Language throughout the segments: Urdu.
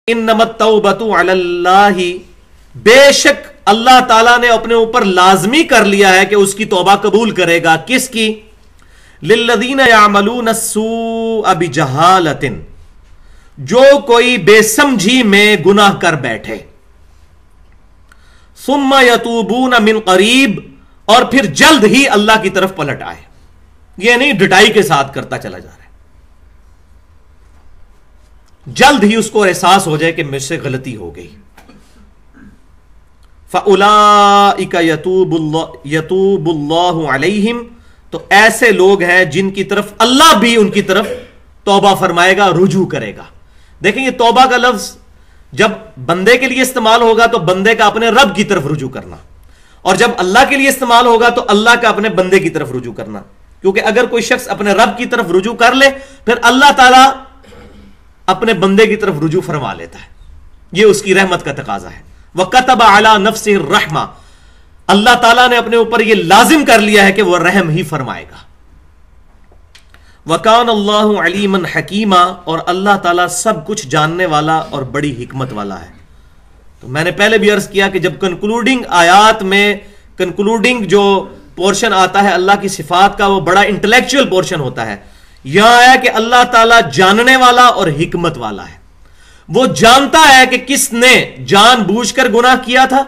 انما التوبۃ علی اللہ، بے شک اللہ تعالیٰ نے اپنے اوپر لازمی کر لیا ہے کہ اس کی توبہ قبول کرے گا. کس کی؟ للذین یعملون السوء بجہالۃ، جو کوئی بے سمجھی میں گناہ کر بیٹھے. ثم یتوبون من قریب، اور پھر جلد ہی اللہ کی طرف پلٹ آئے. یہ نہیں ڈٹائی کے ساتھ کرتا چلا جا رہا ہے، جلد ہی اس کو احساس ہو جائے کہ مجھ سے غلطی ہو گئی. فَأُولَئِكَ يَتُوبُ اللَّهُ عَلَيْهِمْ، تو ایسے لوگ ہیں جن کی طرف اللہ بھی ان کی طرف توبہ فرمائے گا، رجوع کرے گا. دیکھیں یہ توبہ کا لفظ جب بندے کے لیے استعمال ہوگا تو بندے کا اپنے رب کی طرف رجوع کرنا، اور جب اللہ کے لیے استعمال ہوگا تو اللہ کا اپنے بندے کی طرف رجوع کرنا. کیونکہ اگر کوئی شخص اپنے رب کی طرف رجوع کر لے پھر اللہ تعالیٰ اپنے بندے کی طرف رجوع فرما لیتا ہے. یہ اس کی رحمت کا تقاضا ہے. وَكَتَبَ عَلَى نَفْسِهِ الرَّحْمَةَ، اللہ تعالیٰ نے اپنے اوپر یہ لازم کر لیا ہے کہ وہ رحم ہی فرمائے گا. وَكَانَ اللَّهُ عَلِيمًا حَكِيمًا، اور اللہ تعالیٰ سب کچھ جاننے والا اور بڑی حکمت والا ہے. تو میں نے پہلے بھی عرض کیا کہ جب کنکلوڈنگ آیات میں کنکلوڈنگ جو پورشن آتا ہے اللہ کی صفات کا، وہ بڑا انٹلیکچوئل پورشن ہوتا ہے. یہاں ہے کہ اللہ تعالیٰ جاننے والا اور حکمت والا ہے. وہ جانتا ہے کہ کس نے جان بوجھ کر گناہ کیا تھا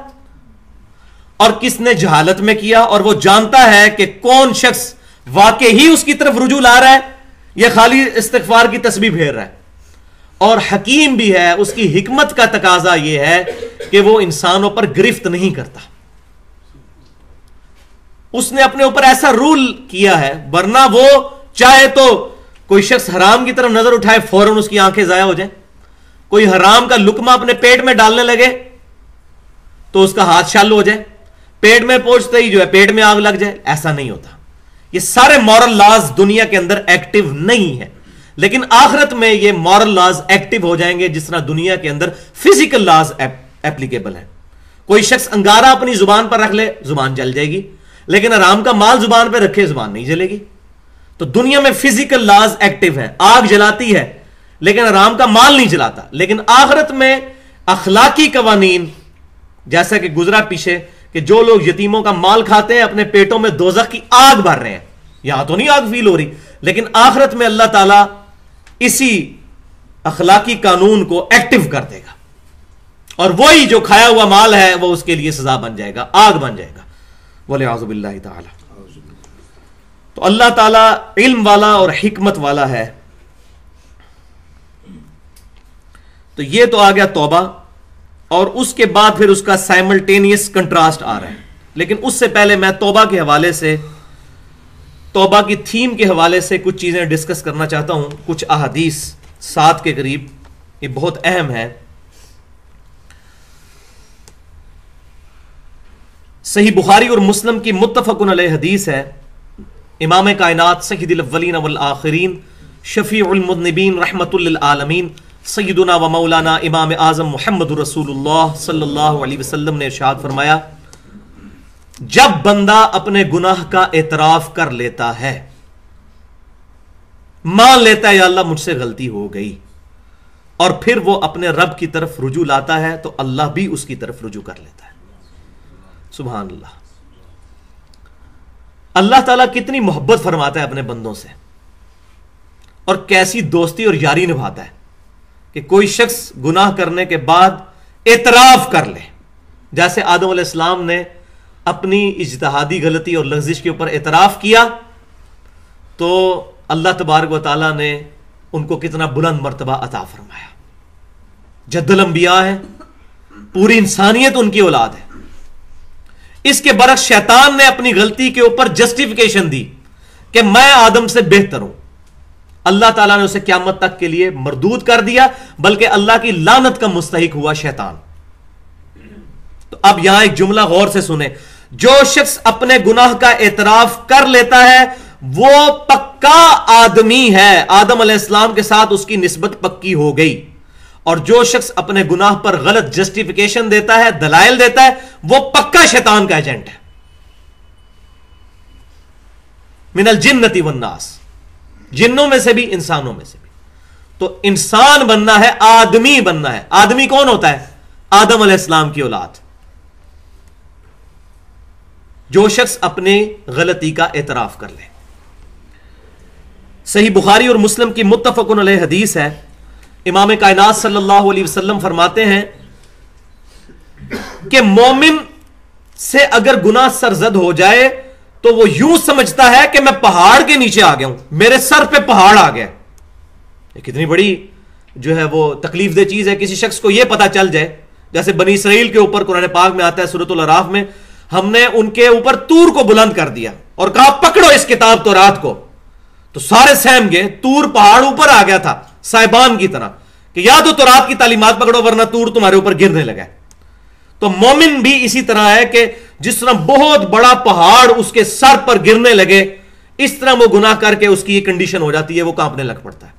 اور کس نے جہالت میں کیا، اور وہ جانتا ہے کہ کون شخص واقع ہی اس کی طرف رجوع لا رہا ہے یا خالی استغفار کی تسبیح پھیر رہا ہے. اور حکیم بھی ہے، اس کی حکمت کا تقاضا یہ ہے کہ وہ انسانوں پر گرفت نہیں کرتا. اس نے اپنے اوپر ایسا رول کیا ہے، ورنہ وہ چاہے تو کوئی شخص حرام کی طرف نظر اٹھائے فوراً اس کی آنکھیں ضائع ہو جائیں، کوئی حرام کا لقمہ اپنے پیٹ میں ڈالنے لگے تو اس کا ہاتھ شل ہو جائے، پیٹ میں پہنچتے ہی جو ہے پیٹ میں آگ لگ جائے. ایسا نہیں ہوتا. یہ سارے مورل لاز دنیا کے اندر ایکٹیو نہیں ہے، لیکن آخرت میں یہ مورل لاز ایکٹیو ہو جائیں گے جس طرح دنیا کے اندر فزیکل لاز ایپلیکیبل ہیں. کوئی شخص انگارہ اپنی زبان پر رکھ لے زبان جل جائے گی، لیکن حرام کا مال زبان پہ رکھے زبان نہیں جلے گی. تو دنیا میں فزیکل لاز ایکٹیو ہیں، آگ جلاتی ہے لیکن حرام کا مال نہیں جلاتا. لیکن آخرت میں اخلاقی قوانین، جیسا کہ گزرا پیچھے کہ جو لوگ یتیموں کا مال کھاتے ہیں اپنے پیٹوں میں دوزخ کی آگ بھر رہے ہیں. یہاں تو نہیں آگ فیل ہو رہی، لیکن آخرت میں اللہ تعالیٰ اسی اخلاقی قانون کو ایکٹیو کر دے گا، اور وہی جو کھایا ہوا مال ہے وہ اس کے لیے سزا بن جائے گا، آگ بن جائے گا. وَلِعَوْذُ بِاللَّهِ تَعَالَى. تو اللہ تعالیٰ علم والا اور حکمت والا ہے. تو یہ تو آ گیا توبہ، اور اس کے بعد پھر اس کا سائملٹینیس کنٹراسٹ آ رہا ہے. لیکن اس سے پہلے میں توبہ کے حوالے سے، توبہ کی تھیم کے حوالے سے کچھ چیزیں ڈسکس کرنا چاہتا ہوں. کچھ احادیث 7 کے قریب، یہ بہت اہم ہے. صحیح بخاری اور مسلم کی متفق علیہ حدیث ہے. امام کائنات سید الاولین والآخرین شفیع المذنبین رحمت للعالمین سیدنا و مولانا امام اعظم محمد رسول اللہ صلی اللہ علیہ وسلم نے ارشاد فرمایا، جب بندہ اپنے گناہ کا اعتراف کر لیتا ہے، مان لیتا ہے یا اللہ مجھ سے غلطی ہو گئی، اور پھر وہ اپنے رب کی طرف رجوع لاتا ہے تو اللہ بھی اس کی طرف رجوع کر لیتا ہے. سبحان اللہ. اللہ تعالیٰ کتنی محبت فرماتا ہے اپنے بندوں سے، اور کیسی دوستی اور یاری نبھاتا ہے کہ کوئی شخص گناہ کرنے کے بعد اعتراف کر لے. جیسے آدم علیہ السلام نے اپنی اجتہادی غلطی اور لغزش کے اوپر اعتراف کیا تو اللہ تبارک و تعالیٰ نے ان کو کتنا بلند مرتبہ عطا فرمایا. جد الانبیاء ہے، پوری انسانیت ان کی اولاد ہے. اس کے برعکس شیطان نے اپنی غلطی کے اوپر جسٹیفیکیشن دی کہ میں آدم سے بہتر ہوں. اللہ تعالیٰ نے اسے قیامت تک کے لیے مردود کر دیا، بلکہ اللہ کی لعنت کا مستحق ہوا شیطان. تو اب یہاں ایک جملہ غور سے سنیں، جو شخص اپنے گناہ کا اعتراف کر لیتا ہے وہ پکا آدمی ہے، آدم علیہ السلام کے ساتھ اس کی نسبت پکی ہو گئی. اور جو شخص اپنے گناہ پر غلط جسٹیفیکیشن دیتا ہے، دلائل دیتا ہے، وہ پکا شیطان کا ایجنٹ ہے. من الجنۃ والناس، جنوں میں سے بھی انسانوں میں سے بھی. تو انسان بننا ہے، آدمی بننا ہے. آدمی کون ہوتا ہے؟ آدم علیہ السلام کی اولاد. جو شخص اپنی غلطی کا اعتراف کر لے. صحیح بخاری اور مسلم کی متفق علیہ حدیث ہے، امام کائنات صلی اللہ علیہ وسلم فرماتے ہیں کہ مومن سے اگر گناہ سرزد ہو جائے تو وہ یوں سمجھتا ہے کہ میں پہاڑ کے نیچے آ گیا ہوں، میرے سر پہ پہاڑ آ گیا. یہ کتنی بڑی جو ہے وہ تکلیف دہ چیز ہے. کسی شخص کو یہ پتا چل جائے، جیسے بنی اسرائیل کے اوپر قرآن پاک میں آتا ہے سورۃ الاعراف میں، ہم نے ان کے اوپر طور کو بلند کر دیا اور کہا پکڑو اس کتاب تورات کو، تو سارے سہم گئے. طور پہاڑ اوپر آ گیا تھا صاحبان کی طرح کہ یا تو تورات کی تعلیمات پکڑو ورنہ طور تمہارے اوپر گرنے لگا. تو مومن بھی اسی طرح ہے کہ جس طرح بہت بڑا پہاڑ اس کے سر پر گرنے لگے، اس طرح وہ گناہ کر کے اس کی یہ کنڈیشن ہو جاتی ہے، وہ کانپنے لگ پڑتا ہے.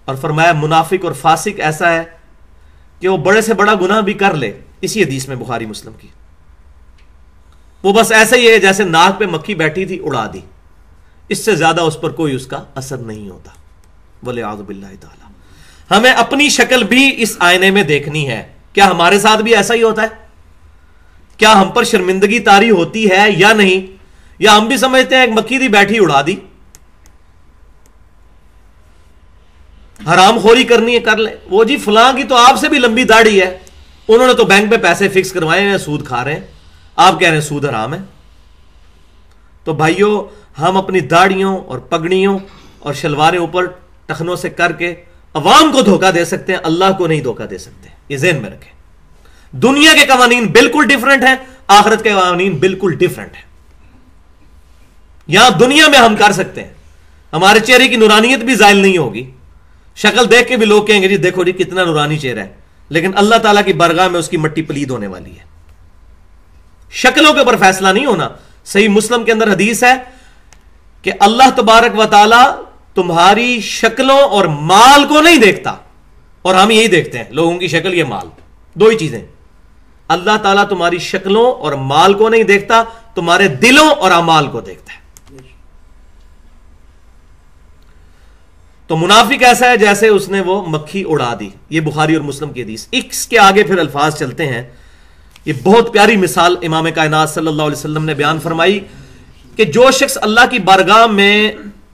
اور فرمایا منافق اور فاسق ایسا ہے کہ وہ بڑے سے بڑا گناہ بھی کر لے، اسی حدیث میں بخاری مسلم کی، وہ بس ایسا ہی ہے جیسے ناک پہ مکھی بیٹھی تھی اڑا دی، اس سے زیادہ اس پر کوئی اس کا اثر نہیں ہوتا. وَلِعَاذُ بِاللَّهِ تَعَالَى. ہمیں اپنی شکل بھی اس آئینے میں دیکھنی ہے. کیا ہمارے ساتھ بھی ایسا ہی ہوتا ہے؟ کیا ہم پر شرمندگی طاری ہوتی ہے یا نہیں؟ یا ہم بھی سمجھتے ہیں ایک مکھی دی بیٹھی اڑا دی، حرام خوری کرنی ہے کر لیں. وہ جی فلاں کی تو آپ سے بھی لمبی داڑھی ہے، انہوں نے تو بینک پہ پیسے فکس کروائے ہیں، سود کھا رہے ہیں، آپ کہہ رہے ہیں سود حرام ہے. تو بھائیوں، ہم اپنی داڑھیوں اور پگڑیوں اور شلواریں اوپر ٹخنوں سے کر کے عوام کو دھوکہ دے سکتے ہیں، اللہ کو نہیں دھوکہ دے سکتے. یہ ذہن میں رکھیں. دنیا کے قوانین بالکل ڈیفرنٹ ہیں، آخرت کے قوانین بالکل ڈیفرنٹ ہیں. یہاں دنیا میں ہم کر سکتے ہیں، ہمارے چہرے کی نورانیت بھی زائل نہیں ہوگی، شکل دیکھ کے بھی لوگ کہیں گے جی دیکھو جی کتنا نورانی چہرہ ہے، لیکن اللہ تعالیٰ کی بارگاہ میں اس کی مٹی پلید ہونے والی ہے. شکلوں کے اوپر فیصلہ نہیں ہونا. صحیح مسلم کے اندر حدیث ہے کہ اللہ تبارک و تعالیٰ تمہاری شکلوں اور مال کو نہیں دیکھتا، اور ہم یہی دیکھتے ہیں لوگوں کی شکل یہ مال، دو ہی چیزیں. اللہ تعالیٰ تمہاری شکلوں اور مال کو نہیں دیکھتا، تمہارے دلوں اور اعمال کو دیکھتا ہے. تو منافق ایسا ہے جیسے اس نے وہ مکھی اڑا دی. یہ بخاری اور مسلم کی حدیث. اس کے آگے پھر الفاظ چلتے ہیں. یہ بہت پیاری مثال امام کائنات صلی اللہ علیہ وسلم نے بیان فرمائی کہ جو شخص اللہ کی بارگاہ میں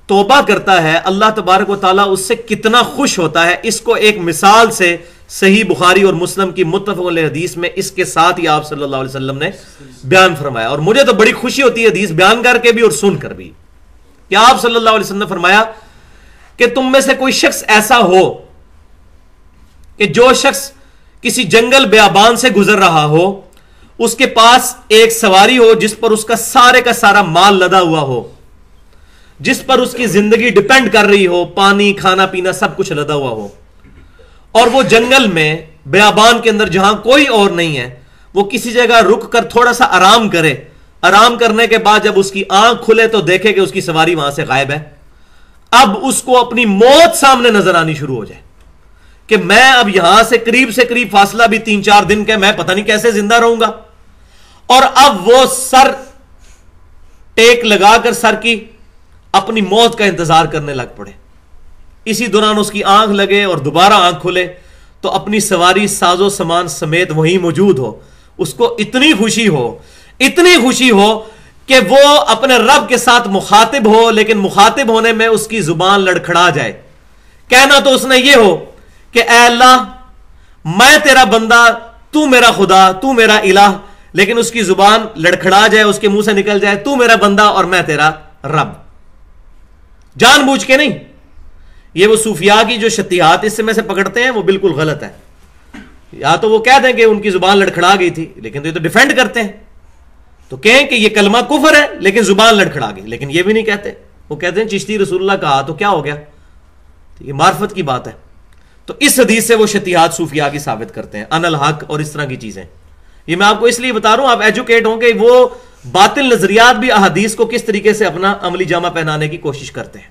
توبہ کرتا ہے اللہ تبارک و تعالیٰ اس سے کتنا خوش ہوتا ہے. اس کو ایک مثال سے صحیح بخاری اور مسلم کی متفق علیہ حدیث میں اس کے ساتھ ہی آپ صلی اللہ علیہ وسلم نے بیان فرمایا. اور مجھے تو بڑی خوشی ہوتی ہے حدیث بیان کر کے بھی اور سن کر بھی، کہ آپ صلی اللہ علیہ وسلم نے فرمایا کہ تم میں سے کوئی شخص ایسا ہو کہ جو شخص کسی جنگل بیابان سے گزر رہا ہو، اس کے پاس ایک سواری ہو جس پر اس کا سارا مال لدا ہوا ہو، جس پر اس کی زندگی ڈیپینڈ کر رہی ہو، پانی کھانا پینا سب کچھ لدا ہوا ہو، اور وہ جنگل میں بیابان کے اندر جہاں کوئی اور نہیں ہے وہ کسی جگہ رک کر تھوڑا سا آرام کرے. آرام کرنے کے بعد جب اس کی آنکھ کھلے تو دیکھے کہ اس کی سواری وہاں سے غائب ہے. اب اس کو اپنی موت سامنے نظر آنی شروع ہو جائے کہ میں اب یہاں سے قریب فاصلہ بھی 3-4 دن کا، میں پتہ نہیں کیسے زندہ رہوں گا. اور اب وہ سر ٹیک لگا کر سر کی اپنی موت کا انتظار کرنے لگ پڑے. اسی دوران اس کی آنکھ لگے اور دوبارہ آنکھ کھلے تو اپنی سواری ساز و سامان سمیت وہیں موجود ہو. اس کو اتنی خوشی ہو کہ وہ اپنے رب کے ساتھ مخاطب ہو، لیکن مخاطب ہونے میں اس کی زبان لڑکھڑا جائے. کہنا تو اس نے یہ ہو کہ اے اللہ میں تیرا بندہ، تو میرا خدا، تو میرا الہ، لیکن اس کی زبان لڑکھڑا جائے، اس کے منہ سے نکل جائے تو میرا بندہ اور میں تیرا رب. جان بوجھ کے نہیں. یہ وہ صوفیاء کی جو شتیہات اس میں سے پکڑتے ہیں وہ بالکل غلط ہے. یا تو وہ کہہ دیں کہ ان کی زبان لڑکھڑا گئی تھی، لیکن یہ تو ڈیفینڈ کرتے ہیں، تو کہیں کہ یہ کلمہ کفر ہے لیکن زبان لڑکھڑا گئی، لیکن یہ بھی نہیں کہتے. وہ کہتے ہیں چشتی رسول اللہ کہا تو کیا ہو گیا، یہ معرفت کی بات ہے. تو اس حدیث سے وہ شتیہات صوفیاء کی ثابت کرتے ہیں، ان الحق اور اس طرح کی چیزیں. یہ میں آپ کو اس لیے بتا رہا ہوں آپ ایجوکیٹ ہوں کہ وہ باطل نظریات بھی احادیث کو کس طریقے سے اپنا عملی جامہ پہنانے کی کوشش کرتے ہیں.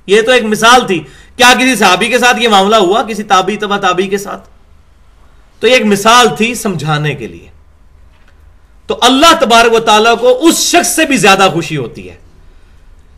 یہ تو ایک مثال تھی. کیا کسی صحابی کے ساتھ یہ معاملہ ہوا، کسی تابعی تبع تابعی کے ساتھ؟ تو یہ ایک مثال تھی سمجھانے کے لیے. تو اللہ تبارک و تعالیٰ کو اس شخص سے بھی زیادہ خوشی ہوتی ہے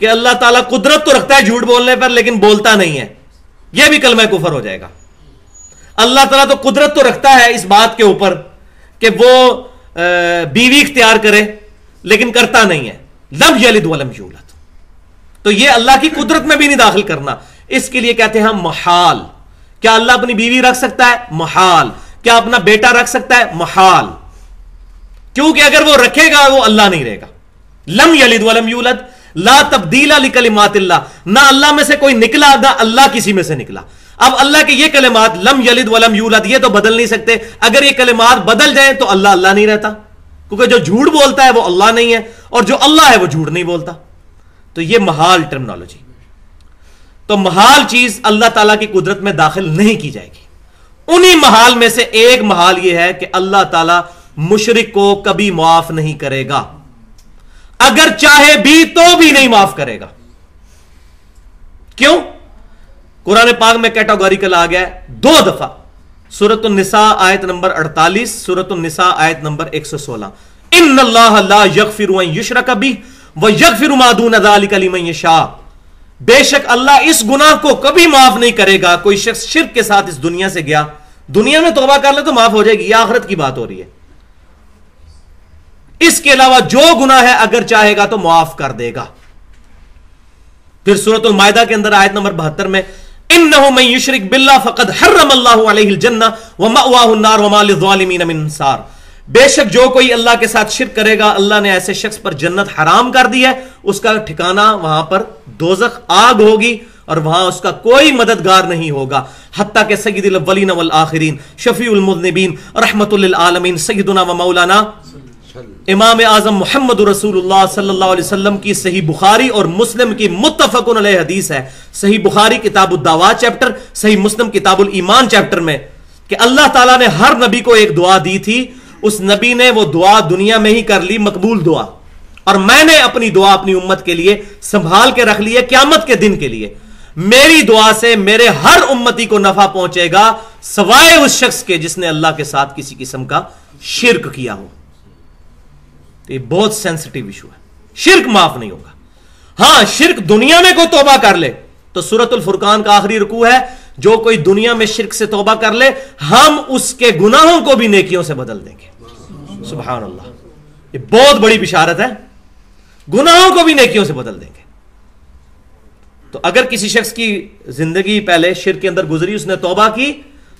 کہ اللہ تعالیٰ قدرت تو رکھتا ہے جھوٹ بولنے پر لیکن بولتا نہیں ہے، یہ بھی کلمہ کفر ہو جائے گا۔ اللہ تعالیٰ تو قدرت تو رکھتا ہے اس بات کے اوپر کہ وہ بیوی اختیار کرے لیکن کرتا نہیں ہے، لم یلد ولم یولد، تو یہ اللہ کی قدرت میں بھی نہیں داخل کرنا، اس کے لیے کہتے ہیں محال۔ کیا اللہ اپنی بیوی رکھ سکتا ہے؟ محال۔ کیا اپنا بیٹا رکھ سکتا ہے؟ محال، کیونکہ اگر وہ رکھے گا وہ اللہ نہیں رہے گا۔ لم یلد ولم یولد، لا تبدیل لکلمات اللہ، نہ اللہ میں سے کوئی نکلا نہ اللہ کسی میں سے نکلا۔ اب اللہ کے یہ کلمات لم یلد ولم یولد یہ تو بدل نہیں سکتے، اگر یہ کلمات بدل جائیں تو اللہ اللہ نہیں رہتا، کیونکہ جو جھوٹ بولتا ہے وہ اللہ نہیں ہے اور جو اللہ ہے وہ جھوٹ نہیں بولتا، تو یہ محال ٹرمنالوجی۔ تو محال چیز اللہ تعالیٰ کی قدرت میں داخل نہیں کی جائے گی۔ انہی محال میں سے ایک محال یہ ہے کہ اللہ تعالیٰ مشرک کو کبھی معاف نہیں کرے گا، اگر چاہے بھی تو بھی نہیں معاف کرے گا۔ کیوں؟ قرآن پاک میں کیٹاگوریکل آ گیا ہے 2 دفعہ، سورۃ النساء آیت نمبر 48، سورۃ النساء آیت نمبر 116، ان اللہ لا یغفر ان یشرک بہ ویغفر ما دون ذلک لمن یشاء، بے شک اللہ اس گناہ کو کبھی معاف نہیں کرے گا۔ کوئی شخص شرک کے ساتھ اس دنیا سے گیا، دنیا میں توبہ کر لے تو معاف ہو جائے گی، یہ آخرت کی بات ہو رہی ہے۔ اس کے علاوہ جو گناہ ہے اگر چاہے گا تو معاف کر دے گا۔ پھر سورۃ المائدہ کے اندر آیت نمبر 72 میں انہ من یشرک باللہ فقد حرم اللہ علیہ الجنہ ومأواہ النار وما للظالمین من انصار، بے شک جو کوئی اللہ کے ساتھ شرک کرے گا اللہ نے ایسے شخص پر جنت حرام کر دی ہے، اس کا ٹھکانہ وہاں پر دوزخ آگ ہوگی اور وہاں اس کا کوئی مددگار نہیں ہوگا، حتیٰ کہ سید الاولین والآخرین شفیع المذنبین رحمت للعالمین سیدنا و مولانا امام اعظم محمد رسول اللہ صلی اللہ علیہ وسلم کی صحیح بخاری اور مسلم کی متفق علیہ حدیث ہے، صحیح بخاری کتاب الدعوات چیپٹر، صحیح مسلم کتاب الایمان چیپٹر میں، کہ اللہ تعالیٰ نے ہر نبی کو ایک دعا دی تھی، اس نبی نے وہ دعا دنیا میں ہی کر لی مقبول دعا، اور میں نے اپنی دعا اپنی امت کے لیے سنبھال کے رکھ لی ہے قیامت کے دن کے لیے۔ میری دعا سے میرے ہر امتی کو نفع پہنچے گا سوائے اس شخص کے جس نے اللہ کے ساتھ کسی قسم کا شرک کیا ہو۔ یہ بہت سینسٹیو ایشو ہے، شرک معاف نہیں ہوگا۔ ہاں شرک دنیا میں کوئی توبہ کر لے تو سورۃ الفرقان کا آخری رکوع ہے، جو کوئی دنیا میں شرک سے توبہ کر لے ہم اس کے گناہوں کو بھی نیکیوں سے بدل دیں گے۔ سبحان اللہ، یہ بہت بڑی بشارت ہے، گناہوں کو بھی نیکیوں سے بدل دیں گے۔ تو اگر کسی شخص کی زندگی پہلے شرک کے اندر گزری، اس نے توبہ کی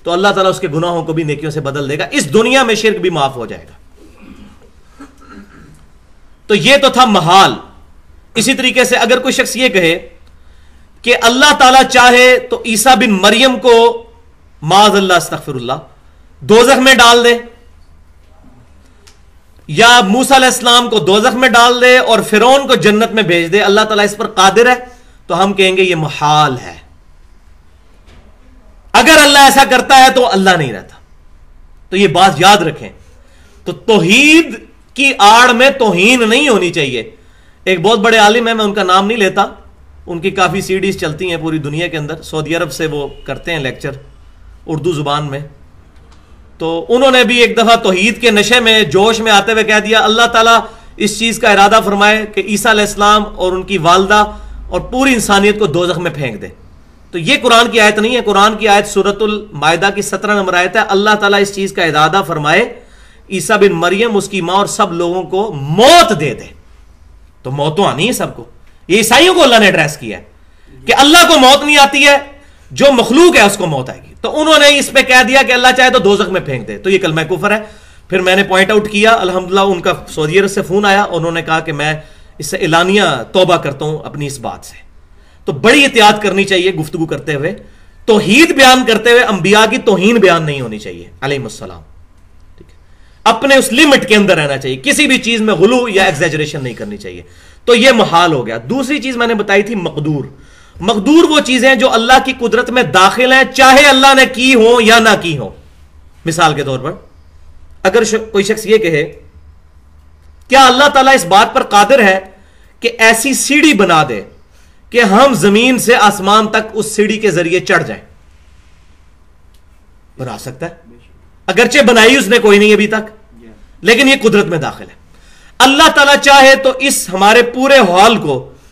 تو اللہ تعالیٰ اس کے گناہوں کو بھی نیکیوں سے بدل دے گا، اس دنیا میں شرک بھی معاف ہو جائے گا۔ تو یہ تو تھا محال۔ اسی طریقے سے اگر کوئی شخص یہ کہے کہ اللہ تعالیٰ چاہے تو عیسیٰ بن مریم کو معاذ اللہ استغفر اللہ دوزخ میں ڈال دے، یا موسیٰ علیہ السلام کو دوزخ میں ڈال دے اور فرعون کو جنت میں بھیج دے، اللہ تعالیٰ اس پر قادر ہے، تو ہم کہیں گے یہ محال ہے۔ اگر اللہ ایسا کرتا ہے تو اللہ نہیں رہتا، تو یہ بات یاد رکھیں۔ تو توحید کی آڑ میں توہین نہیں ہونی چاہیے۔ ایک بہت بڑے عالم ہیں، میں ان کا نام نہیں لیتا، ان کی کافی سیڈیز چلتی ہیں پوری دنیا کے اندر، سعودی عرب سے وہ کرتے ہیں لیکچر اردو زبان میں، تو انہوں نے بھی ایک دفعہ توحید کے نشے میں جوش میں آتے ہوئے کہہ دیا اللہ تعالیٰ اس چیز کا ارادہ فرمائے کہ عیسیٰ علیہ السلام اور ان کی والدہ اور پوری انسانیت کو دوزخ میں پھینک دے۔ تو یہ قرآن کی آیت نہیں ہے، قرآن کی آیت سورۃ المائدہ کی 17 نمبر آیت ہے، اللہ تعالیٰ اس چیز کا ارادہ فرمائے عیسیٰ بن مریم اس کی ماں اور سب لوگوں کو موت دے دے، تو موت تو آنی ہے سب کو۔ یہ عیسائیوں کو اللہ نے ایڈریس کیا ہے کہ اللہ کو موت نہیں آتی ہے، جو مخلوق ہے اس کو موت آئے گی، تو انہوں نے اس پہ کہہ دیا کہ اللہ چاہے تو دوزخ میں پھینک دے، تو یہ کلمہ کفر ہے۔ پھر میں نے پوائنٹ آؤٹ کیا، الحمدللہ ان کا سعودی عرب سے فون آیا، انہوں نے کہا کہ میں اس سے اعلانیہ توبہ کرتا ہوں اپنی اس بات سے۔ تو بڑی احتیاط کرنی چاہیے گفتگو کرتے ہوئے، توحید بیان کرتے ہوئے انبیاء کی توہین بیان نہیں ہونی چاہیے علیہ السلام، ٹھیک ہے، اپنے اس لمٹ کے اندر رہنا چاہیے، کسی بھی چیز میں غلو یا ایگزیجریشن نہیں کرنی چاہیے۔ تو یہ محال ہو گیا۔ دوسری چیز میں نے بتائی تھی مقدور۔ مقدور وہ چیزیں جو اللہ کی قدرت میں داخل ہیں، چاہے اللہ نے کی ہوں یا نہ کی ہوں۔ مثال کے طور پر اگر کوئی شخص یہ کہے کیا اللہ تعالیٰ اس بات پر قادر ہے کہ ایسی سیڑھی بنا دے کہ ہم زمین سے آسمان تک اس سیڑھی کے ذریعے چڑھ جائیں؟ بنا سکتا ہے، اگرچہ بنائی اس نے کوئی نہیں ابھی تک، لیکن یہ قدرت میں داخل ہے۔ اللہ تعالیٰ چاہے تو اس ہمارے پورے ہال کو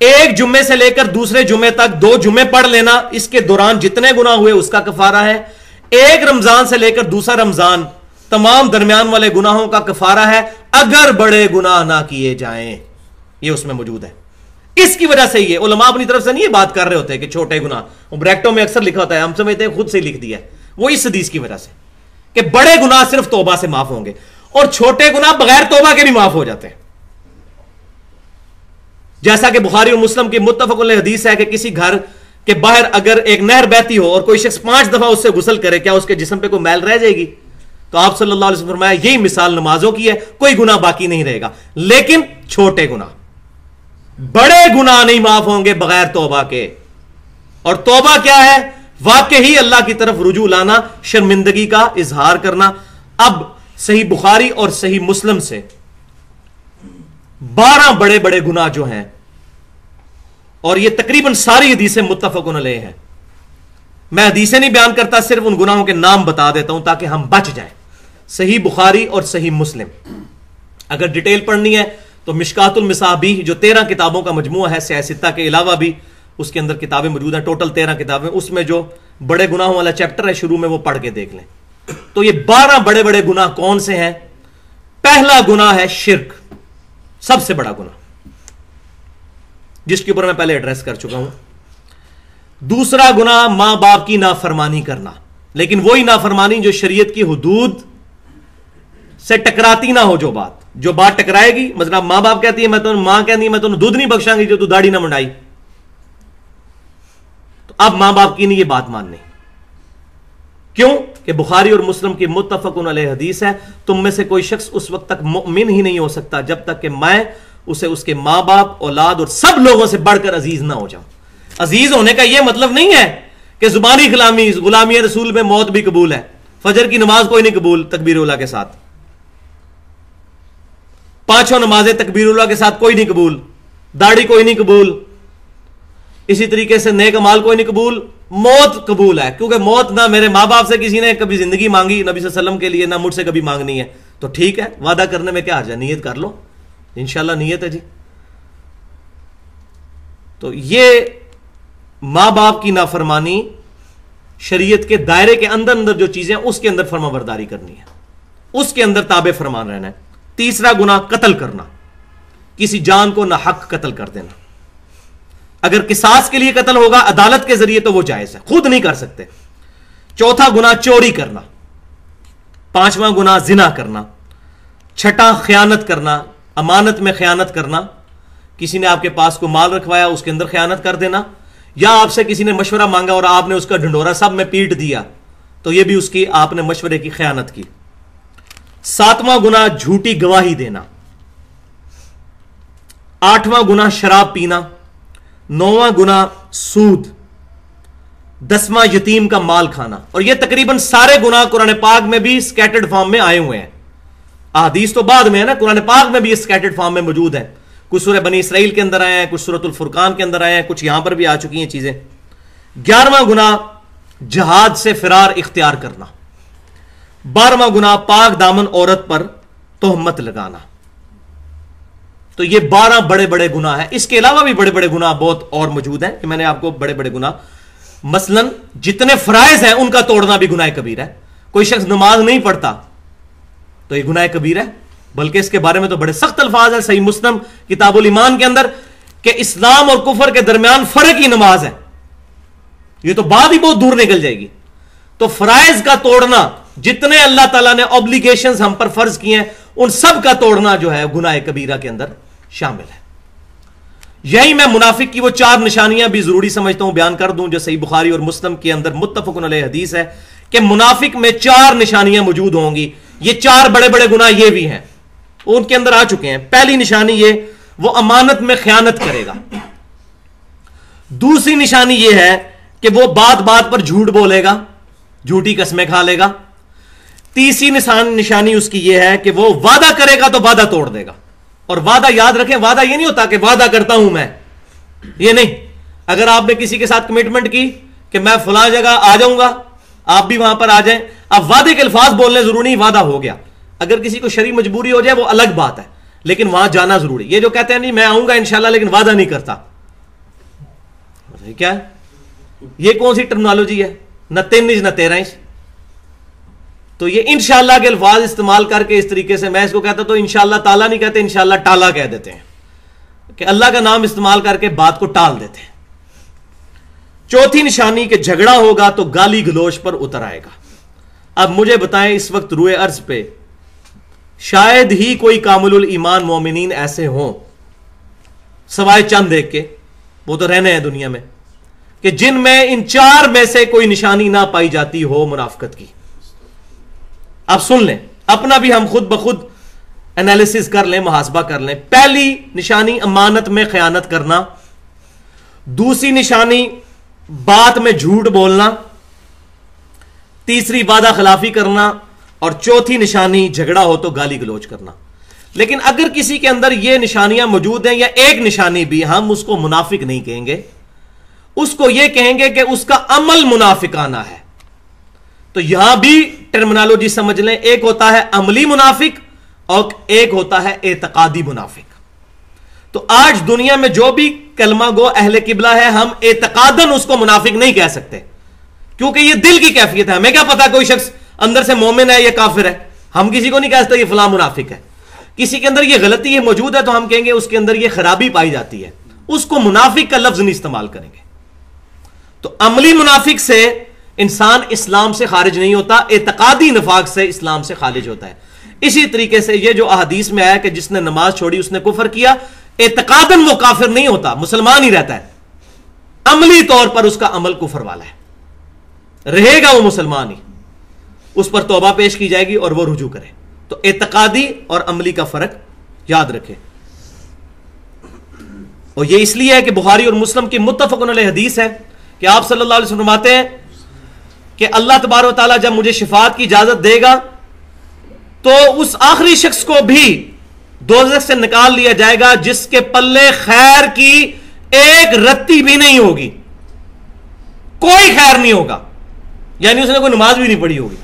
ایک جمعے سے لے کر دوسرے جمعے تک 2 جمعے پڑھ لینا، اس کے دوران جتنے گناہ ہوئے اس کا کفارہ ہے. ایک رمضان سے لے کر دوسرا رمضان تمام درمیان والے گناہوں کا کفارہ ہے اگر بڑے گناہ نہ کیے جائیں. یہ اس میں موجود ہے. اس کی وجہ سے یہ علماء اپنی طرف سے نہیں یہ بات کر رہے ہوتے کہ چھوٹے گناہ، وہ بریکٹوں میں اکثر لکھا ہوتا ہے، ہم سمجھتے ہیں خود سے لکھ دیا ہے، وہ اس حدیث کی وجہ سے کہ بڑے گناہ صرف توبہ سے معاف ہوں گے اور چھوٹے گناہ بغیر توبہ کے بھی معاف ہو جاتے ہیں. جیسا کہ بخاری اور مسلم کی متفق علیہ حدیث ہے کہ کسی گھر کے باہر اگر ایک نہر بہتی ہو اور کوئی شخص 5 دفعہ اس سے غسل کرے، کیا اس کے جسم پہ کوئی میل رہ جائے گی؟ تو آپ صلی اللہ علیہ وسلم فرمایا یہی مثال نمازوں کی ہے، کوئی گناہ باقی نہیں رہے گا. لیکن چھوٹے گناہ، بڑے گناہ نہیں معاف ہوں گے بغیر توبہ کے. اور توبہ کیا ہے؟ واقعی اللہ کی طرف رجوع لانا، شرمندگی کا اظہار کرنا. اب صحیح بخاری اور صحیح مسلم سے 12 بڑے بڑے گناہ جو ہیں، اور یہ تقریباً ساری حدیثیں متفق علیہ ہیں. میں حدیثیں نہیں بیان کرتا، صرف ان گناہوں کے نام بتا دیتا ہوں تاکہ ہم بچ جائیں. صحیح بخاری اور صحیح مسلم. اگر ڈیٹیل پڑھنی ہے تو مشکات المصابیح جو 13 کتابوں کا مجموعہ ہے، سیاہ ستہ کے علاوہ بھی اس کے اندر کتابیں موجود ہیں، ٹوٹل 13 کتابیں. اس میں جو بڑے گناہوں والا چیپٹر ہے شروع میں، وہ پڑھ کے دیکھ لیں. تو یہ 12 بڑے بڑے گناہ کون سے ہیں؟ پہلا گناہ ہے شرک، سب سے بڑا گناہ، جس کے اوپر میں پہلے ایڈریس کر چکا ہوں. دوسرا گناہ ماں باپ کی نافرمانی کرنا، لیکن وہی نافرمانی جو شریعت کی حدود سے ٹکراتی نہ ہو. جو بات ٹکرائے گی، مثلا ماں باپ کہتی ہے ماں کہتی ہے میں تمہیں دودھ نہیں بخشاں گی جو تو داڑھی نہ منڈائی، تو اب ماں باپ کی نہیں یہ بات ماننی. کیوں کہ بخاری اور مسلم کی متفق علیہ حدیث ہے، تم میں سے کوئی شخص اس وقت تک مؤمن ہی نہیں ہو سکتا جب تک کہ میں اسے اس کے ماں باپ، اولاد اور سب لوگوں سے بڑھ کر عزیز نہ ہو جاؤں. عزیز ہونے کا یہ مطلب نہیں ہے کہ زبانی غلامی رسول میں موت بھی قبول ہے، فجر کی نماز کوئی نہیں قبول تکبیر اولیٰ کے ساتھ، 5 نمازیں تکبیر اولیٰ کے ساتھ کوئی نہیں قبول، داڑھی کوئی نہیں قبول، اسی طریقے سے نیک اعمال کوئی نہیں قبول. موت قبول ہے، کیونکہ موت نہ میرے ماں باپ سے کسی نے کبھی زندگی مانگی نبی صلی اللہ علیہ وسلم کے لیے، نہ مجھ سے کبھی مانگنی ہے. تو ٹھیک ہے، وعدہ کرنے میں کیا حرج ہے، نیت کر لو، انشاءاللہ نیت ہے جی. تو یہ ماں باپ کی نافرمانی، شریعت کے دائرے کے اندر جو چیزیں اس کے اندر فرما برداری کرنی ہے، اس کے اندر تابع فرمان رہنا ہے. تیسرا گناہ قتل کرنا، کسی جان کو ناحق قتل کر دینا. اگر قصاص کے لیے قتل ہوگا عدالت کے ذریعے تو وہ جائز ہے، خود نہیں کر سکتے. چوتھا گناہ چوری کرنا. پانچواں گناہ زنا کرنا. چھٹا خیانت کرنا، امانت میں خیانت کرنا، کسی نے آپ کے پاس کو مال رکھوایا اس کے اندر خیانت کر دینا، یا آپ سے کسی نے مشورہ مانگا اور آپ نے اس کا ڈھنڈورا سب میں پیٹ دیا تو یہ بھی اس کی آپ نے مشورے کی خیانت کی. ساتواں گناہ جھوٹی گواہی دینا. آٹھواں گناہ شراب پینا. نواں گناہ سود. 10واں یتیم کا مال کھانا. اور یہ تقریباً سارے گناہ قرآن پاک میں بھی سکیٹرڈ فارم میں آئے ہوئے ہیں. احادیث تو بعد میں ہے نا، قرآن پاک میں بھی سکیٹرڈ فارم میں موجود ہیں. کچھ سورہ بنی اسرائیل کے اندر آئے ہیں، کچھ سورۃ الفرقان کے اندر آئے ہیں، کچھ یہاں پر بھی آ چکی ہیں چیزیں. 11واں گناہ جہاد سے فرار اختیار کرنا. 12واں گناہ پاک دامن عورت پر تہمت لگانا. تو یہ 12 بڑے بڑے گناہ ہیں. اس کے علاوہ بھی بڑے بڑے گناہ بہت اور موجود ہیں کہ میں نے آپ کو بڑے بڑے گناہ، مثلا جتنے فرائض ہیں ان کا توڑنا بھی گناہ کبیرہ ہے. کوئی شخص نماز نہیں پڑھتا تو یہ گناہ کبیرہ ہے، بلکہ اس کے بارے میں تو بڑے سخت الفاظ ہیں صحیح مسلم کتاب الایمان کے اندر کہ اسلام اور کفر کے درمیان فرق ہی نماز ہے. یہ تو بات ہی بہت دور نکل جائے گی. تو فرائض کا توڑنا، جتنے اللہ تعالیٰ نے اوبلیگیشنز ہم پر فرض کیے ہیں ان سب کا توڑنا جو ہے گناہ کبیرہ کے اندر شامل ہے. یہی میں منافق کی وہ 4 نشانیاں بھی ضروری سمجھتا ہوں بیان کر دوں جو صحیح بخاری اور مسلم کے اندر متفق علیہ حدیث ہے کہ منافق میں 4 نشانیاں موجود ہوں گی. یہ 4 بڑے بڑے گناہ یہ بھی ہیں، ان کے اندر آ چکے ہیں. پہلی نشانی یہ، وہ امانت میں خیانت کرے گا. دوسری نشانی یہ ہے کہ وہ بات بات پر جھوٹ بولے گا، جھوٹی قسمیں کھا لے گا. تیسری نشانی اس کی یہ ہے کہ وہ وعدہ کرے گا تو وعدہ توڑ دے گا. اور وعدہ یاد رکھیں، وعدہ یہ نہیں ہوتا کہ وعدہ کرتا ہوں میں، یہ نہیں. اگر آپ نے کسی کے ساتھ کمٹمنٹ کی کہ میں فلاں جگہ آ جاؤں گا، آپ بھی وہاں پر آ جائیں، اب وعدے کے الفاظ بولنے ضروری نہیں، وعدہ ہو گیا. اگر کسی کو شرعی مجبوری ہو جائے وہ الگ بات ہے، لیکن وہاں جانا ضروری. یہ جو کہتے ہیں نہیں میں آؤں گا انشاءاللہ لیکن وعدہ نہیں کرتا، یہ کیا ہے؟ یہ کون سی ٹرمنالوجی ہے؟ نہ 3 انچ نہ 13 انچ. تو یہ انشاءاللہ کے الفاظ استعمال کر کے اس طریقے سے میں اس کو کہتا تو انشاءاللہ تعالیٰ نہیں کہتے, انشاءاللہ ٹالا کہہ دیتے ہیں کہ اللہ کا نام استعمال کر کے بات کو ٹال دیتے ہیں. چوتھی نشانی کہ جھگڑا ہوگا تو گالی گلوچ پر اتر آئے گا. اب مجھے بتائیں اس وقت روئے ارض پہ شاید ہی کوئی کامل الایمان مومنین ایسے ہوں سوائے چند ایک کے, وہ تو رہنے ہیں دنیا میں, کہ جن میں ان 4 میں سے کوئی نشانی نہ پائی جاتی ہو منافقت کی. اب سن لیں, اپنا بھی ہم خود بخود انالیسس کر لیں, محاسبہ کر لیں. پہلی نشانی امانت میں خیانت کرنا, دوسری نشانی بات میں جھوٹ بولنا, تیسری وعدہ خلافی کرنا, اور چوتھی نشانی جھگڑا ہو تو گالی گلوچ کرنا. لیکن اگر کسی کے اندر یہ نشانیاں موجود ہیں یا ایک نشانی بھی, ہم اس کو منافق نہیں کہیں گے, اس کو یہ کہیں گے کہ اس کا عمل منافقانہ ہے. تو یہاں بھی ٹرمنالوجی سمجھ لیں, ایک ہوتا ہے عملی منافق اور ایک ہوتا ہے اعتقادی منافق. تو آج دنیا میں جو بھی کلمہ گو اہل قبلہ ہے, ہم اعتقاداً اس کو منافق نہیں کہہ سکتے, کیونکہ یہ دل کی کیفیت ہے. ہمیں کیا پتا کوئی شخص اندر سے مومن ہے یا کافر ہے, ہم کسی کو نہیں کہہ سکتے یہ فلاں منافق ہے. کسی کے اندر یہ غلطی ہے موجود ہے تو ہم کہیں گے اس کے اندر یہ خرابی پائی جاتی ہے, اس کو منافق کا لفظ نہیں استعمال کریں گے. تو عملی منافق سے انسان اسلام سے خارج نہیں ہوتا, اعتقادی نفاق سے اسلام سے خارج ہوتا ہے. اسی طریقے سے یہ جو احادیث میں آیا کہ جس نے نماز چھوڑی اس نے کفر کیا, اعتقاداً وہ کافر نہیں ہوتا, مسلمان ہی رہتا ہے, عملی طور پر اس کا عمل کفر والا ہے, رہے گا وہ مسلمان ہی, اس پر توبہ پیش کی جائے گی اور وہ رجوع کرے. تو اعتقادی اور عملی کا فرق یاد رکھے. اور یہ اس لیے ہے کہ بخاری اور مسلم کی متفق علیہ حدیث ہے کہ آپ صلی اللہ علیہ وسلم فرماتے ہیں کہ اللہ تبارک و تعالیٰ جب مجھے شفاعت کی اجازت دے گا تو اس آخری شخص کو بھی دوزخ سے نکال لیا جائے گا جس کے پلے خیر کی ایک رتی بھی نہیں ہوگی, کوئی خیر نہیں ہوگا, یعنی اس نے کوئی نماز بھی نہیں پڑھی ہوگی,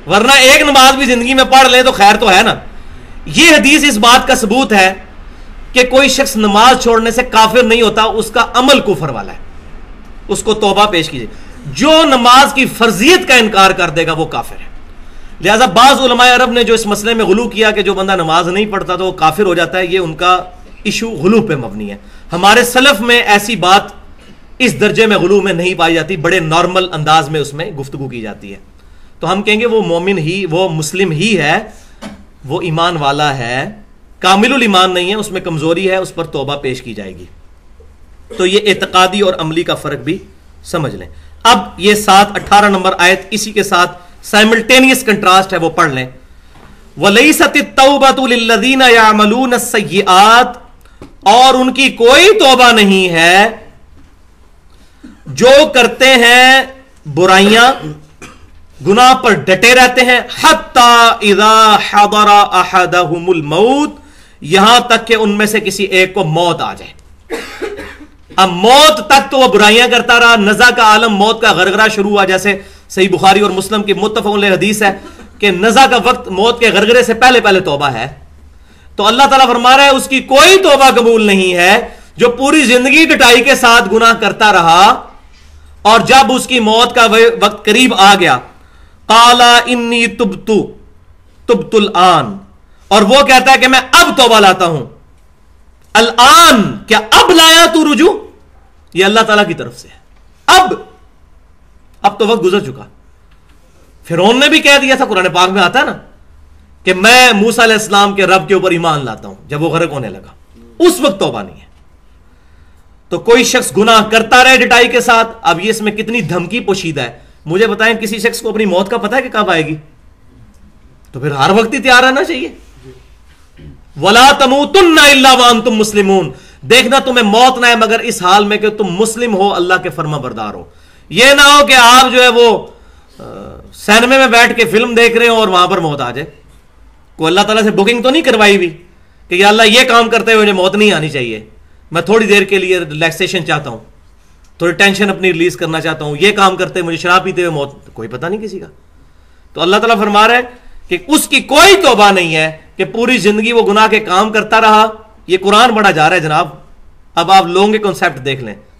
ورنہ ایک نماز بھی زندگی میں پڑھ لے تو خیر تو ہے نا. یہ حدیث اس بات کا ثبوت ہے کہ کوئی شخص نماز چھوڑنے سے کافر نہیں ہوتا, اس کا عمل کفر والا ہے, اس کو توبہ پیش کیجیے. جو نماز کی فرضیت کا انکار کر دے گا وہ کافر ہے. لہذا بعض علماء عرب نے جو اس مسئلے میں غلو کیا کہ جو بندہ نماز نہیں پڑھتا تو وہ کافر ہو جاتا ہے, یہ ان کا ایشو غلو پہ مبنی ہے. ہمارے سلف میں ایسی بات اس درجے میں غلو میں نہیں پائی جاتی, بڑے نارمل انداز میں اس میں گفتگو کی جاتی ہے. تو ہم کہیں گے وہ مومن ہی, وہ مسلم ہی ہے, وہ ایمان والا ہے, کامل الایمان نہیں ہے, اس میں کمزوری ہے, اس پر توبہ پیش کی جائے گی. تو یہ اعتقادی اور عملی کا فرق بھی سمجھ لیں. اب یہ 18 نمبر آیت اسی کے ساتھ سائملٹینیس کنٹراسٹ ہے, وہ پڑھ لیں. وَلَيْسَتِ التَّوْبَةُ لِلَّذِينَ يَعْمَلُونَ السَّيِّئَاتِ, اور ان کی کوئی توبہ نہیں ہے جو کرتے ہیں برائیاں, گناہ پر ڈٹے رہتے ہیں, حَتَّى إِذَا حَضَرَ أَحَدَهُمُ الْمَوْتِ, یہاں تک کہ ان میں سے کسی ایک کو موت آ جائے. اب موت تک تو وہ برائیاں کرتا رہا, نزع کا عالم, موت کا غرغرہ شروع ہوا, جیسے صحیح بخاری اور مسلم کی متفق علیہ حدیث ہے کہ نزع کا وقت موت کے غرغرے سے پہلے پہلے توبہ ہے. تو اللہ تعالیٰ فرما رہا ہے اس کی کوئی توبہ قبول نہیں ہے جو پوری زندگی ڈٹائی کے ساتھ گناہ کرتا رہا اور جب اس کی موت کا وقت قریب آ گیا, قال انی تبت الآن, اور وہ کہتا ہے کہ میں اب توبہ لاتا ہوں. الآن, کیا اب لایا تو رجوع؟ یہ اللہ تعالیٰ کی طرف سے ہے. اب تو وقت گزر چکا. فرعون نے بھی کہہ دیا تھا, قرآن پاک میں آتا ہے نا کہ میں موسیٰ علیہ السلام کے رب کے اوپر ایمان لاتا ہوں, جب وہ غرق ہونے لگا, اس وقت توبہ نہیں ہے. تو کوئی شخص گناہ کرتا رہے ڈٹائی کے ساتھ. اب یہ اس میں کتنی دھمکی پوشیدہ ہے. مجھے بتائیں کسی شخص کو اپنی موت کا پتہ ہے کہ کب آئے گی؟ تو پھر ہر وقت ہی تیار رہنا چاہیے. وَلَا تَمُوتُنَّ إِلَّا وَأَنْتُمْ مُسْلِمُونَ, دیکھنا تمہیں موت نہ ہے مگر اس حال میں کہ تم مسلم ہو, اللہ کے فرما بردار ہو. یہ نہ ہو کہ آپ جو ہے وہ سینمے میں بیٹھ کے فلم دیکھ رہے ہو اور وہاں پر موت آ جائے. کوئی اللہ تعالیٰ سے بکنگ تو نہیں کروائی ہوئی کہ یا اللہ یہ کام کرتے ہوئے مجھے موت نہیں آنی چاہیے, میں تھوڑی دیر کے لیے ریلیکسیشن چاہتا ہوں, تھوڑی ٹینشن اپنی ریلیز کرنا چاہتا ہوں, یہ کام کرتے مجھے شراب پیتے ہوئے موت, کوئی پتہ نہیں کسی کا. تو اللہ تعالیٰ فرما رہا ہے کہ اس کی کوئی توبہ نہیں ہے کہ پوری زندگی وہ گناہ کے کام کرتا رہا. یہ قرآن بڑا جا رہا ہے جناب. اب آپ لوگوں کے کنسیپٹ دیکھ لیں,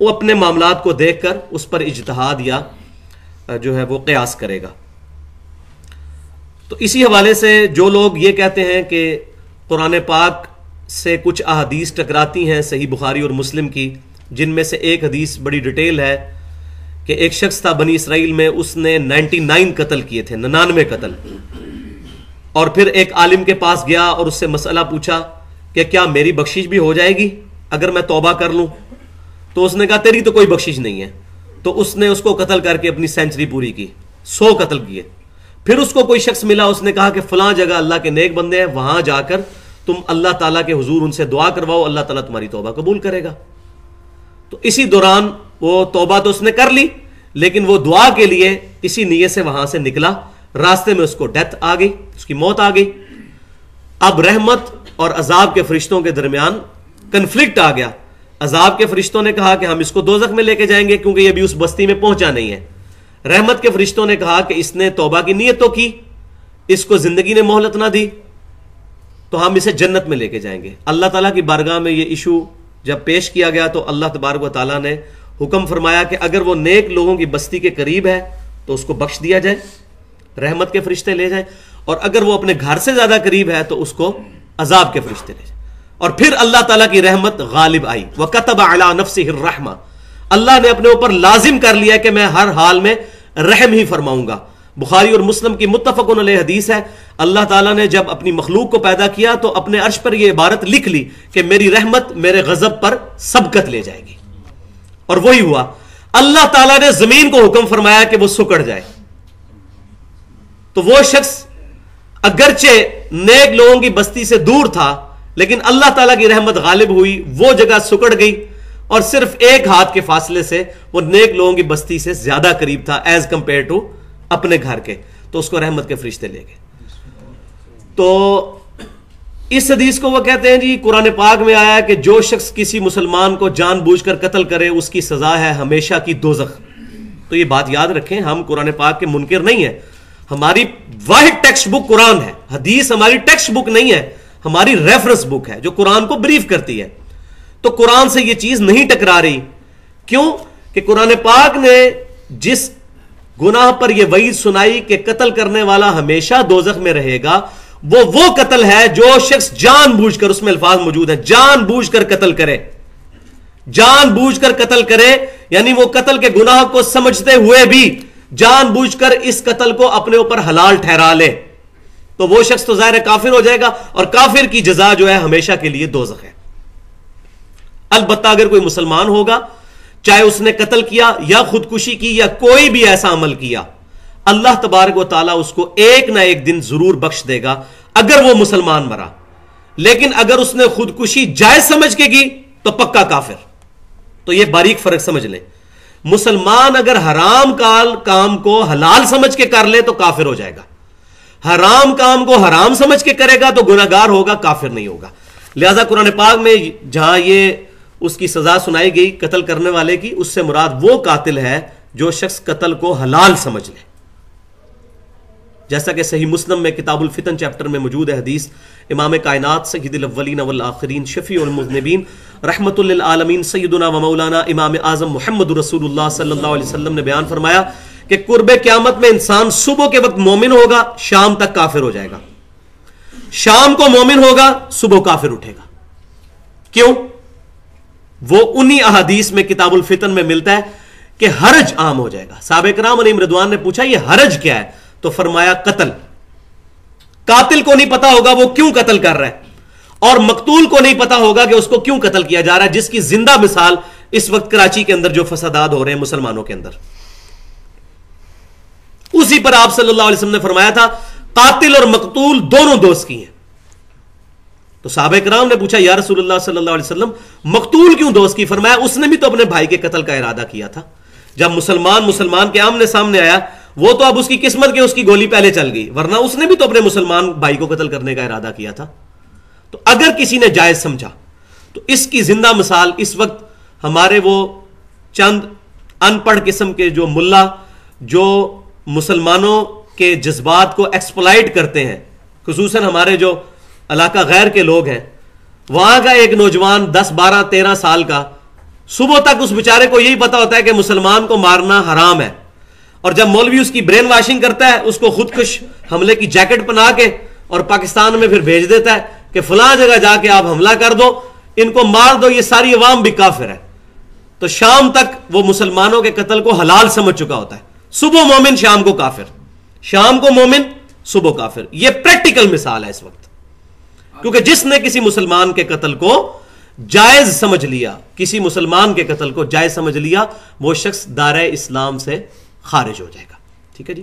وہ اپنے معاملات کو دیکھ کر اس پر اجتہاد یا جو ہے وہ قیاس کرے گا۔ تو اسی حوالے سے جو لوگ یہ کہتے ہیں کہ قرآن پاک سے کچھ احادیث ٹکراتی ہیں صحیح بخاری اور مسلم کی، جن میں سے ایک حدیث بڑی ڈیٹیل ہے کہ ایک شخص تھا بنی اسرائیل میں، اس نے 99 قتل کیے تھے، 99 قتل، اور پھر ایک عالم کے پاس گیا اور اس سے مسئلہ پوچھا کہ کیا میری بخشش بھی ہو جائے گی اگر میں توبہ کر لوں؟ تو اس نے کہا تیری تو کوئی بخشش نہیں ہے۔ تو اس نے اس کو قتل کر کے اپنی سینچری پوری کی، 100 قتل کیے۔ پھر اس کو کوئی شخص ملا، اس نے کہا کہ فلاں جگہ اللہ کے نیک بندے ہیں، وہاں جا کر تم اللہ تعالیٰ کے حضور ان سے دعا کرواؤ، اللہ تعالیٰ تمہاری توبہ قبول کرے گا۔ تو اسی دوران وہ توبہ تو اس نے کر لی، لیکن وہ دعا کے لیے اسی نیت سے وہاں سے نکلا، راستے میں اس کو ڈیتھ آ گئی، اس کی موت آ گئی۔ اب رحمت اور عذاب کے فرشتوں کے درمیان کنفلکٹ آ گیا۔ عذاب کے فرشتوں نے کہا کہ ہم اس کو دوزخ میں لے کے جائیں گے کیونکہ یہ بھی اس بستی میں پہنچا نہیں ہے۔ رحمت کے فرشتوں نے کہا کہ اس نے توبہ کی نیت تو کی، اس کو زندگی نے مہلت نہ دی، تو ہم اسے جنت میں لے کے جائیں گے۔ اللہ تعالیٰ کی بارگاہ میں یہ ایشو جب پیش کیا گیا تو اللہ تبارک و تعالیٰ نے حکم فرمایا کہ اگر وہ نیک لوگوں کی بستی کے قریب ہے تو اس کو بخش دیا جائے، رحمت کے فرشتے لے جائیں، اور اگر وہ اپنے گھر سے زیادہ قریب ہے تو اس کو عذاب کے فرشتے لے جائیں۔ اور پھر اللہ تعالیٰ کی رحمت غالب آئی، وَكَتَبَ عَلَى نَفْسِهِ الرَّحْمَةَ، اللہ نے اپنے اوپر لازم کر لیا کہ میں ہر حال میں رحم ہی فرماؤں گا۔ بخاری اور مسلم کی متفقن علیہ حدیث ہے، اللہ تعالیٰ نے جب اپنی مخلوق کو پیدا کیا تو اپنے عرش پر یہ عبارت لکھ لی کہ میری رحمت میرے غضب پر سبقت لے جائے گی، اور وہی ہوا۔ اللہ تعالیٰ نے زمین کو حکم فرمایا کہ وہ سکڑ جائے، تو وہ شخص اگرچہ نیک لوگوں کی بستی سے دور تھا لیکن اللہ تعالیٰ کی رحمت غالب ہوئی، وہ جگہ سکڑ گئی، اور صرف ایک ہاتھ کے فاصلے سے وہ نیک لوگوں کی بستی سے زیادہ قریب تھا ایز کمپیئر ٹو اپنے گھر کے، تو اس کو رحمت کے فرشتے لے گئے۔ تو اس حدیث کو وہ کہتے ہیں جی قرآن پاک میں آیا کہ جو شخص کسی مسلمان کو جان بوجھ کر قتل کرے اس کی سزا ہے ہمیشہ کی دوزخ۔ تو یہ بات یاد رکھیں، ہم قرآن پاک کے منکر نہیں ہیں، ہماری واحد ٹیکسٹ بک قرآن ہے، حدیث ہماری ٹیکسٹ بک نہیں ہے، ہماری ریفرنس بک ہے جو قرآن کو بریف کرتی ہے۔ تو قرآن سے یہ چیز نہیں ٹکرا رہی، کیوں کہ قرآن پاک نے جس گناہ پر یہ وعید سنائی کہ قتل کرنے والا ہمیشہ دوزخ میں رہے گا، وہ قتل ہے جو شخص جان بوجھ کر، اس میں الفاظ موجود ہیں، جان بوجھ کر قتل کرے، جان بوجھ کر قتل کرے، یعنی وہ قتل کے گناہ کو سمجھتے ہوئے بھی جان بوجھ کر اس قتل کو اپنے اوپر حلال ٹھہرا لے، تو وہ شخص تو ظاہر کافر ہو جائے گا، اور کافر کی جزا جو ہے ہمیشہ کے لیے دوزخ ہے۔ البتہ اگر کوئی مسلمان ہوگا، چاہے اس نے قتل کیا یا خودکشی کی یا کوئی بھی ایسا عمل کیا، اللہ تبارک و تعالیٰ اس کو ایک نہ ایک دن ضرور بخش دے گا اگر وہ مسلمان مرا۔ لیکن اگر اس نے خودکشی جائز سمجھ کے کی تو پکا کافر۔ تو یہ باریک فرق سمجھ لیں، مسلمان اگر حرام کام کو حلال سمجھ کے کر لے تو کافر ہو جائے گا، حرام کام کو حرام سمجھ کے کرے گا تو گناہگار ہوگا، کافر نہیں ہوگا۔ لہذا قرآن پاک میں جہاں یہ اس کی سزا سنائی گئی قتل کرنے والے کی، اس سے مراد وہ قاتل ہے جو شخص قتل کو حلال سمجھ لے، جیسا کہ صحیح مسلم میں کتاب الفتن چیپٹر میں موجود ہے حدیث، امام کائنات سید الاولین والآخرین شفیع المذنبین رحمت للعالمین سیدنا و مولانا امام اعظم محمد رسول اللہ صلی اللہ علیہ وسلم نے بیان فرمایا کہ قرب قیامت میں انسان صبح کے وقت مومن ہوگا، شام تک کافر ہو جائے گا، شام کو مومن ہوگا، صبح کافر اٹھے گا۔ کیوں؟ وہ انہی احادیث میں کتاب الفتن میں ملتا ہے کہ حرج عام ہو جائے گا۔ صحابہ کرام علیہم رضوان نے پوچھا یہ حرج کیا ہے؟ تو فرمایا قتل۔ قاتل کو نہیں پتا ہوگا وہ کیوں قتل کر رہا ہے، اور مقتول کو نہیں پتا ہوگا کہ اس کو کیوں قتل کیا جا رہا ہے، جس کی زندہ مثال اس وقت کراچی کے اندر جو فسادات ہو رہے ہیں مسلمانوں کے اندر، اسی پر آپ صلی اللہ علیہ وسلم نے فرمایا تھا قاتل اور مقتول دونوں دوست کی ہیں۔ تو صحابہ کرام نے پوچھا یا رسول اللہ صلی اللہ علیہ وسلم مقتول کیوں دوست کی؟ فرمایا اس نے بھی تو اپنے بھائی کے قتل کا ارادہ کیا تھا، جب مسلمان کے آمنے سامنے آیا وہ تو اب اس کی قسمت کے اس کی گولی پہلے چل گئی، ورنہ اس نے بھی تو اپنے مسلمان بھائی کو قتل کرنے کا ارادہ کیا تھا۔ تو اگر کسی نے جائز سمجھا تو اس کی زندہ مثال اس وقت ہمارے وہ چند ان پڑھ قسم کے جو ملا جو مسلمانوں کے جذبات کو ایکسپلائٹ کرتے ہیں، خصوصاً ہمارے جو علاقہ غیر کے لوگ ہیں، وہاں کا ایک نوجوان 10 12 13 سال کا صبح تک اس بیچارے کو یہی پتا ہوتا ہے کہ مسلمان کو مارنا حرام ہے، اور جب مولوی اس کی برین واشنگ کرتا ہے، اس کو خودکش حملے کی جیکٹ پہنا کے اور پاکستان میں پھر بھیج دیتا ہے کہ فلاں جگہ جا کے آپ حملہ کر دو، ان کو مار دو، یہ ساری عوام بھی کافر ہے، تو شام تک وہ مسلمانوں کے قتل کو حلال سمجھ چکا ہوتا ہے. صبح مومن، شام کو کافر، شام کو مومن، صبح کافر. یہ پریکٹیکل مثال ہے اس وقت، کیونکہ جس نے کسی مسلمان کے قتل کو جائز سمجھ لیا، کسی مسلمان کے قتل کو جائز سمجھ لیا، وہ شخص دائرہ اسلام سے خارج ہو جائے گا. ٹھیک ہے جی.